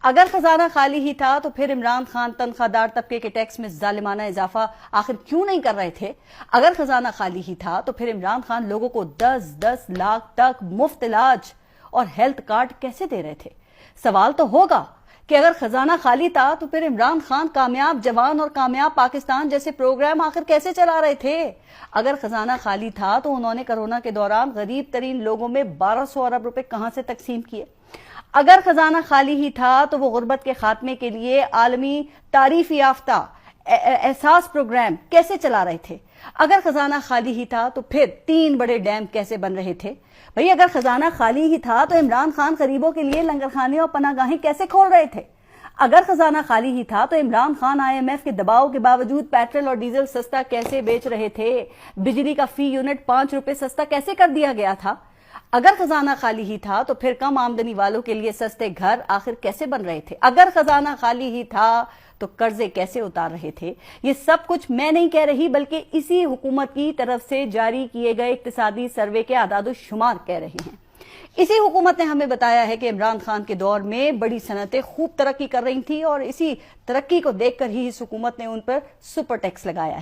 اگر خزانہ خالی ہی تھا تو پھر عمران خان تنخواہ دار طبقے کے ٹیکس میں ظالمانہ اضافہ آخر کیوں نہیں کر رہے تھے؟ اگر خزانہ خالی ہی تھا تو پھر عمران خان لوگوں کو 10 لاکھ تک مفت علاج اور ہیلتھ کارڈ کیسے دے رہے تھے؟ سوال تو ہوگا کہ اگر خزانہ خالی تھا تو پھر عمران خان کامیاب جوان اور کامیاب پاکستان جیسے پروگرام آخر کیسے چلا رہے تھے؟ اگر خزانہ خالی تھا تو انہوں نے کرونا کے دوران غریب ترین لوگوں میں 1200 ارب روپے کہاں سے تقسیم کیے؟ اگر خزانہ خالی ہی تھا تو وہ غربت کے خاتمے کے لیے عالمی تعریف یافتہ احساس پروگرام کیسے چلا رہے تھے؟ اگر خزانہ خالی ہی تھا تو پھر 3 بڑے ڈیم کیسے بن رہے تھے؟ بھئی اگر خزانہ خالی ہی تھا تو عمران خان غریبوں کے لیے لنگر خانے اور پناہ گاہیں کیسے کھول رہے تھے؟ اگر خزانہ خالی ہی تھا تو عمران خان IMF کے دباؤ کے باوجود پیٹرول اور ڈیزل سستا کیسے بیچ رہے تھے؟ بجلی کا فی یونٹ 5 روپے سستا کیسے کر دیا گیا تھا؟ اگر خزانہ خالی ہی تھا تو پھر کم آمدنی والوں کے لیے سستے گھر آخر کیسے بن رہے تھے؟ اگر خزانہ خالی ہی تھا تو قرضے کیسے اتار رہے تھے؟ یہ سب کچھ میں نہیں کہہ رہی بلکہ اسی حکومت کی طرف سے جاری کیے گئے اقتصادی سروے کے اعداد و شمار کہہ رہے ہیں۔ اسی حکومت نے ہمیں بتایا ہے کہ عمران خان کے دور میں بڑی صنعتیں خوب ترقی کر رہی تھیں اور اسی ترقی کو دیکھ کر ہی اس حکومت نے ان پر سپر ٹیکس لگایا ہے۔